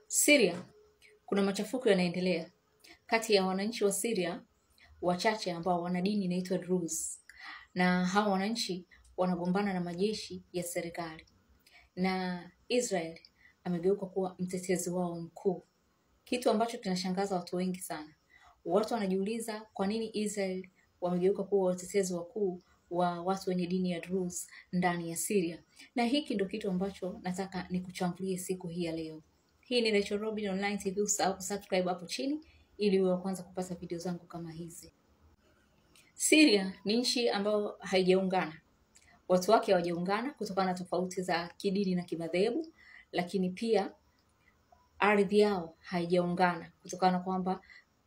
Syria, kuna machafuko yanaendelea kati ya wananchi wa Syria wachache ambao wana dini inaitwa Druze. Na hao wananchi wanagombana na majeshi ya serikali. Na Israel amegeuka kuwa mtetezi wao mkuu. Kitu ambacho kinashangaza watu wengi sana. Watu wanajiuliza kwa nini Israel wamegeuka kuwa watetezi wakuu wa watu wenye dini ya Druze ndani ya Syria. Na hiki ndio kitu ambacho nataka nikuchambulie siku hii ya leo. Hii ni Rachel Robin Online TV. Usisahau kusubscribe hapo chini ili uwe wa kwanza kupata video zangu kama hizi. Syria ni nchi ambayo haijaungana. Watu wake hawajaungana kutokana na tofauti za kidini na kimadhehebu, lakini pia ardhi yao haijaungana kutokana na kwamba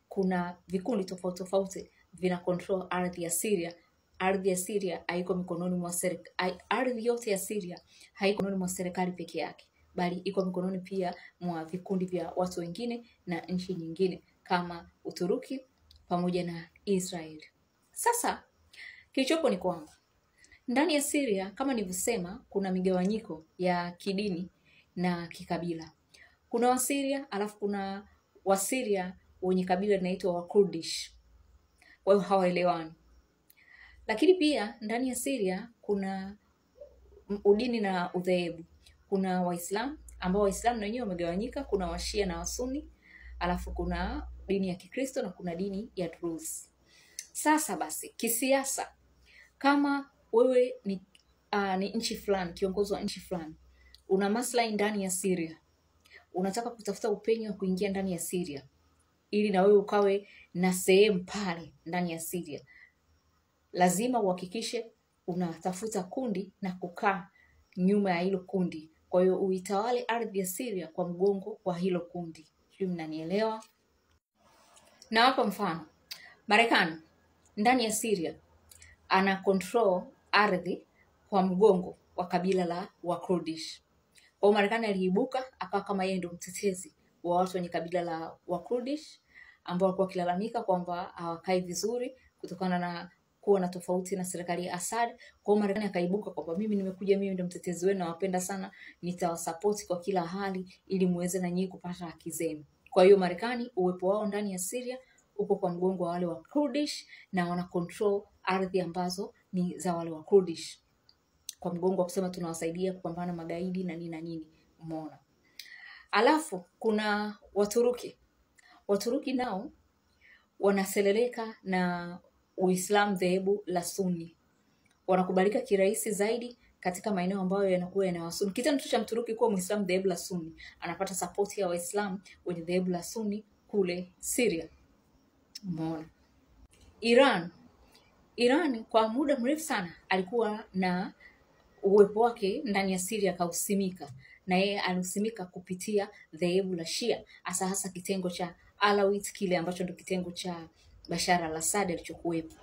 kuna vikundi tofauti tofauti vina control ardhi ya Syria. Ardhi ya Syria haiko mikononi mwa serikali. Ardhi yote ya Syria haiko mikononi mwa serikali peke yake, bali iko mikononi pia mwa vikundi vya watu wengine na nchi nyingine kama Uturuki pamoja na Israel. Sasa kilichopo ni kwamba ndani ya Syria, kama nilivyosema, kuna migawanyiko ya kidini na kikabila. Kuna Wasiria alafu kuna Wasiria wenye kabila linaitwa Wakurdish. Wao hawaelewani. Lakini pia ndani ya Syria kuna udini na udhehebu. Kuna Waislamu ambao Waislamu na wenyewe wamegawanyika, kuna Washia na Wasuni, alafu kuna dini ya Kikristo na kuna dini ya Druze. Sasa basi, kisiasa, kama wewe ni nchi fulani, kiongozi wa nchi fulani, una maslahi ndani ya Syria, unataka kutafuta upenyo wa kuingia ndani ya Syria ili na wewe ukawe na sehemu pale ndani ya Syria, lazima uhakikishe unatafuta kundi na kukaa nyuma ya hilo kundi. Kwa hiyo uitawale ardhi ya Syria kwa mgongo wa hilo kundi. Sio, mnanielewa? Na hapa mfano, Marekani ndani ya Syria ana control ardhi kwa mgongo wa kabila la Wakurdish. Kwa Marekani aliibuka akawa kama yeye ndio mtetezi wa watu wenye kabila la Wakurdish ambao walikuwa wakilalamika kwamba hawakai vizuri kutokana na kuwa na tofauti na serikali ya Assad. Kwa Marekani akaibuka kwamba mimi ndio mtetezi wenu, nawapenda sana, nitawasupport kwa kila hali ili muweze na nyinyi kupata haki zenu. Kwa hiyo Marekani uwepo wao ndani ya Syria uko kwa mgongo wa wale wa Kurdish na wana control ardhi ambazo ni za wale wa Kurdish, kwa mgongo wa kusema tunawasaidia kupambana magaidi na nini na nini. Umeona? Alafu kuna Waturuki. Waturuki nao wanaseleleka na Uislamu dhehebu la Sunni. Wanakubalika kirahisi zaidi katika maeneo ambayo yanakuwa yana Wasuni. Kitendo cha Mturuki kuwa Muislamu dhehebu la Sunni, anapata support ya Waislamu wenye dhehebu la Sunni kule Syria. Umeona? Iran kwa muda mrefu sana alikuwa na uwepo wake ndani ya Syria kausimika, na yeye alusimika kupitia dhehebu la Shia, hasa kitengo cha Alawite, kile ambacho ndio kitengo cha Bashar al-Assad alichokuwepo.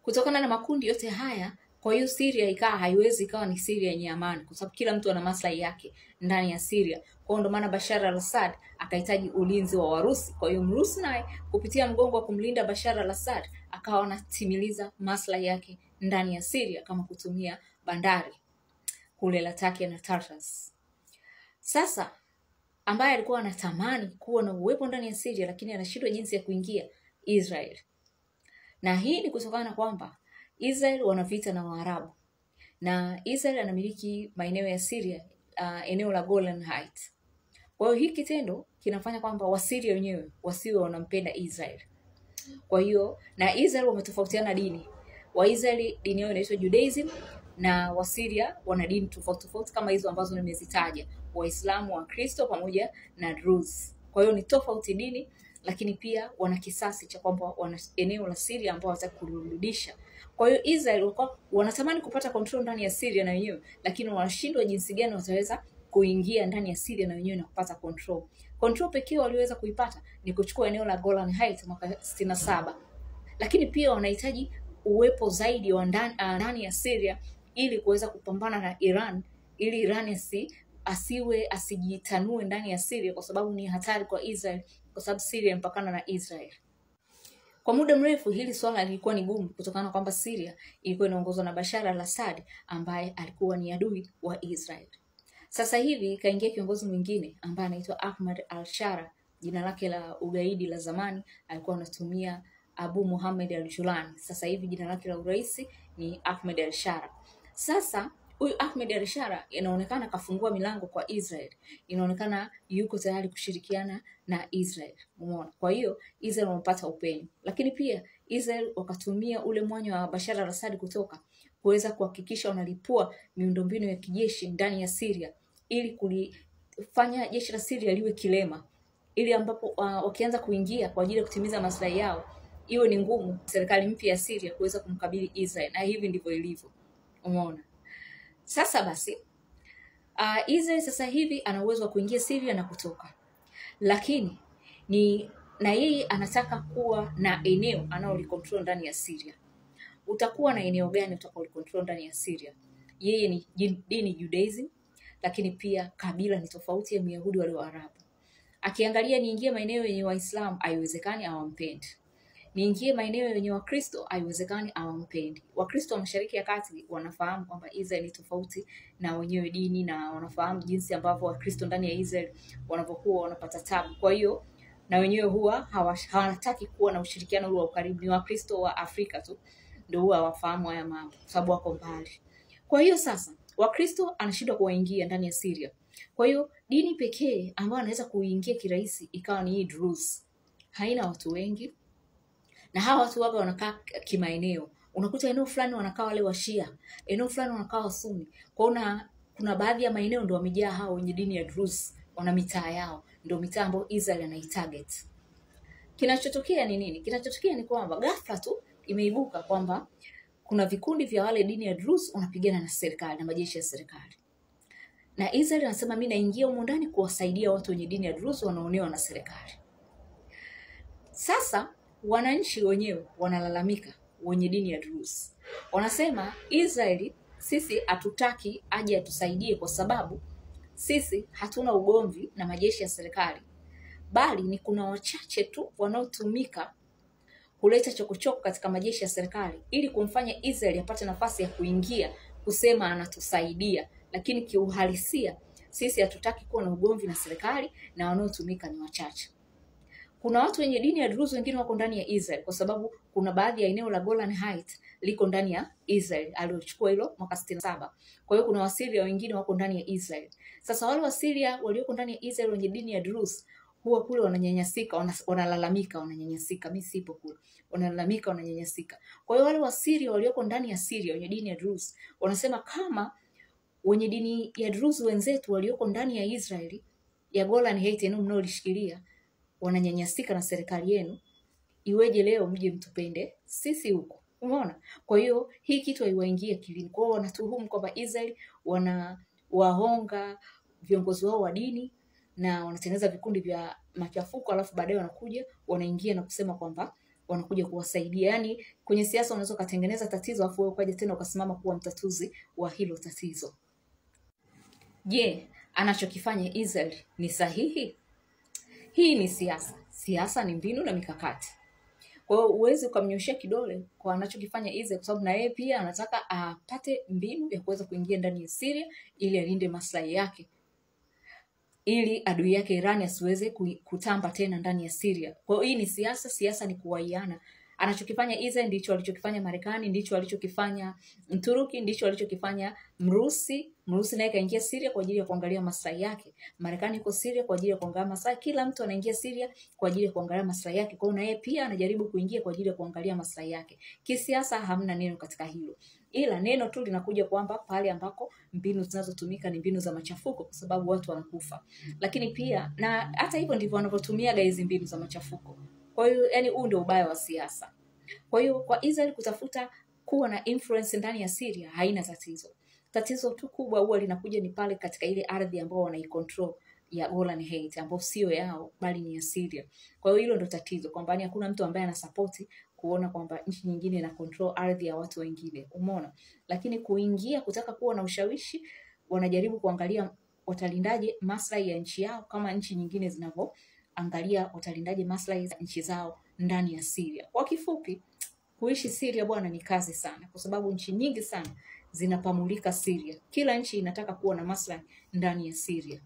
Kutokana na makundi yote haya, kwa hiyo Syria haiwezi ikawa ni Syria yenye amani, kwa sababu kila mtu ana maslahi yake ndani ya Syria. Kwa ndio maana Bashar al-Assad akahitaji ulinzi wa Warusi. Kwa hiyo Mrusi naye kupitia mgongo wa kumlinda Bashar al-Assad akawa anatimiliza maslahi yake ndani ya Syria, kama kutumia bandari kule Latakia na Tartus. Sasa ambaye alikuwa anatamani kuwa na uwepo ndani ya Syria lakini anashindwa jinsi ya kuingia, Israel. Na hii ni kutokana na kwamba Israel wana vita na Waarabu, na Israel anamiliki maeneo ya Syria, eneo la Golan Heights. Kwa hiyo hiki kitendo kinafanya kwamba Wasiria wenyewe wasiwe wanampenda Israel. Kwa hiyo na Israel wametofautiana dini. Waisraeli dini yao inaitwa Judaism, na Wasiria wana dini tofauti tofauti kama hizo ambazo nimezitaja, Waislamu, Wakristo pamoja na Druze. Kwa hiyo ni tofauti dini, lakini pia wana kisasi cha kwamba wana eneo la Syria ambao wataka kurudisha. Kwa hiyo Israel wanatamani kupata control ndani ya Syria na wenyewe, lakini wanashindwa jinsi gani wataweza kuingia ndani ya Syria na wenyewe na kupata control. Control pekee waliweza kuipata ni kuchukua eneo la Golan Heights mwaka 67. Lakini pia wanahitaji uwepo zaidi wa ndani ya Syria ili kuweza kupambana na Iran, ili Iran asijitanue ndani ya Syria, kwa sababu ni hatari kwa Israel, kwa sababu Syria imepakana na Israel. Kwa muda mrefu hili swala lilikuwa ni gumu kutokana na kwamba Syria ilikuwa inaongozwa na Bashar al-Assad ambaye alikuwa ni adui wa Israel. Sasa hivi kaingia kiongozi mwingine ambaye anaitwa Ahmed al-Shara. Jina lake la ugaidi la zamani alikuwa anatumia Abu Muhammad al-Julani. Sasa hivi jina lake la uraisi ni Ahmed al-Shara. Sasa huyu Ahmed al-Shara inaonekana kafungua milango kwa Israel. Inaonekana yuko tayari kushirikiana na Israel. Umeona? Kwa hiyo Israel wamepata upenyo. Lakini pia Israel wakatumia ule mwanya wa Bashar al-Assad kutoka kuweza kuhakikisha wanalipua miundombinu ya kijeshi ndani ya Syria ili kulifanya jeshi la Syria liwe kilema, ili ambapo wakianza kuingia kwa ajili ya kutimiza maslahi yao iwe ni ngumu serikali mpya ya Syria kuweza kumkabili Israel, na hivi ndivyo ilivyo. Umeona? Sasa basi Israel sasa hivi ana uwezo wa kuingia Syria na kutoka, lakini na yeye anataka kuwa na eneo analolicontrol ndani ya Syria. Utakuwa na eneo gani utakaolicontrol ndani ya Syria? Yeye ni dini Judaism, lakini pia kabila ni tofauti ya Myahudi wale wa Arabu. Akiangalia niingie maeneo yenye Waislamu, haiwezekani awampendi. Niingie maeneo yenye Wakristo, haiwezekani awampendi. Wakristo wa Mashariki ya Kati wanafahamu kwamba Israel ni tofauti na wenyewe dini, na wanafahamu jinsi ambavyo Wakristo ndani ya Israel wanavyokuwa wanapata tabu. Kwa hiyo na wenyewe huwa hawataki kuwa na ushirikiano ule wa karibu. Ni Wakristo wa Afrika tu ndio huwa hawafahamu haya mambo, sababu wako mbali. Kwa hiyo sasa Wakristo anashindwa kuwaingia ndani ya Syria. Kwa hiyo dini pekee ambayo anaweza kuingia kirahisi ikawa ni hii Druze. Haina watu wengi, na hawa watu waga wanakaa kimaeneo. Unakuta eneo fulani wanakaa wale wa Shia, eneo fulani wanakaa wa Sunni. Kuna baadhi ya maeneo ndio wamejaa hao wenye dini ya Druze, wana mitaa yao, ndio mitaa ambayo Israel anaitarget. Kinachotokea ni nini? Kinachotokea ni kwamba ghafla tu imeibuka kwamba kuna vikundi vya wale dini ya Druze wanapigana na serikali na majeshi ya serikali. Na Israel anasema mimi naingia huko ndani kuwasaidia watu wenye dini ya Druze wanaonewa na serikali. Sasa wananchi wenyewe wanalalamika, wenye dini ya Druze. Wanasema Israeli, sisi hatutaki aje atusaidie kwa sababu sisi hatuna ugomvi na majeshi ya serikali. Bali ni kuna wachache tu wanaotumika kuleta chokochoko katika majeshi ya serikali ili kumfanya Israel apate nafasi ya kuingia kusema anatusaidia, lakini kiuhalisia sisi hatutaki kuwa na ugomvi na serikali na wanaotumika ni wachache. Kuna watu wenye dini ya Druze wengine wako ndani ya Israel kwa sababu kuna baadhi ya eneo la Golan Heights liko ndani ya Israel, aliochukua hilo mwaka 67. Kwa hiyo kuna Wasiria wengine wako ndani ya Israel. Sasa wale Wasiria walioko ndani ya Israel wenye dini ya Druze huwa kule wananyanyasika, wanalalamika, wananyanyasika. Mimi sipo kule. Wanalalamika, wananyanyasika. Kwa hiyo wale Wasiria walioko ndani ya Syria wenye dini ya Druze wanasema kama wenye dini ya Druze wenzetu walioko ndani ya Israeli ya Golan Heights eneo mnaolishikilia wananyanyasika na serikali yenu, iweje leo mje mtupende sisi huko? Umeona? Kwa hiyo hii kitu haiwaingie kilini. Kwa hiyo wanatuhumu kwamba Israel wanawahonga viongozi wao wa dini na wanatengeneza vikundi vya machafuko, alafu baadaye wanakuja wanaingia na kusema kwamba wanakuja kuwasaidia. Yaani kwenye siasa unaweza kutengeneza tatizo afu wewe ukaje tena ukasimama kuwa mtatuzi wa hilo tatizo. Je, anachokifanya Israel ni sahihi? Hii ni siasa. Siasa ni mbinu na mikakati. Kwa hiyo uweze ukamnyoshia kidole kwa anachokifanya Israel kwa sababu na yeye pia anataka apate mbinu ya kuweza kuingia ndani ya Syria ili alinde maslahi yake, ili adui yake Iran asiweze kutamba tena ndani ya Syria. Kwa hiyo hii ni siasa. Siasa ni kuwaiana. Anachokifanya Israel ndicho alichokifanya Marekani, ndicho alichokifanya Mturuki, ndicho alichokifanya Mrusi. Mrusi naye kaingia Syria kwa ajili ya kuangalia maslahi yake. Marekani iko Syria kwa ajili ya kuangalia maslahi. Kila mtu anaingia Syria kwa ajili ya kuangalia maslahi yake. Kwa hiyo na yeye pia anajaribu kuingia kwa ajili ya kuangalia maslahi yake. Kisiasa hamna neno katika hilo. Ila neno tu linakuja kwamba pale ambako mbinu zinazotumika ni mbinu za machafuko kwa sababu watu wanakufa. Lakini pia na hata hivyo ndivyo wanavyotumia hizi mbinu za machafuko. Kwa hiyo yani huu ndio ubaya wa siasa. Kwa hiyo kwa Israel kutafuta kuwa na influence ndani ya Syria haina tatizo. Tatizo tu kubwa huwa linakuja ni pale katika ile ardhi ambayo wanaicontrol ya Golan Heights ambayo sio yao bali ni ya Syria. Kwa hiyo hilo ndio tatizo kwamba ni hakuna mtu ambaye anasupport kuona kwamba nchi nyingine ina control ardhi ya watu wengine. Umeona? Lakini kuingia kutaka kuwa na ushawishi wanajaribu kuangalia watalindaje maslahi ya nchi yao kama nchi nyingine zinavyoangalia watalindaje maslahi ya nchi zao ndani ya Syria. Kwa kifupi, kuishi Syria bwana ni kazi sana kwa sababu nchi nyingi sana zinapamulika Syria. Kila nchi inataka kuwa na maslahi ndani ya Syria.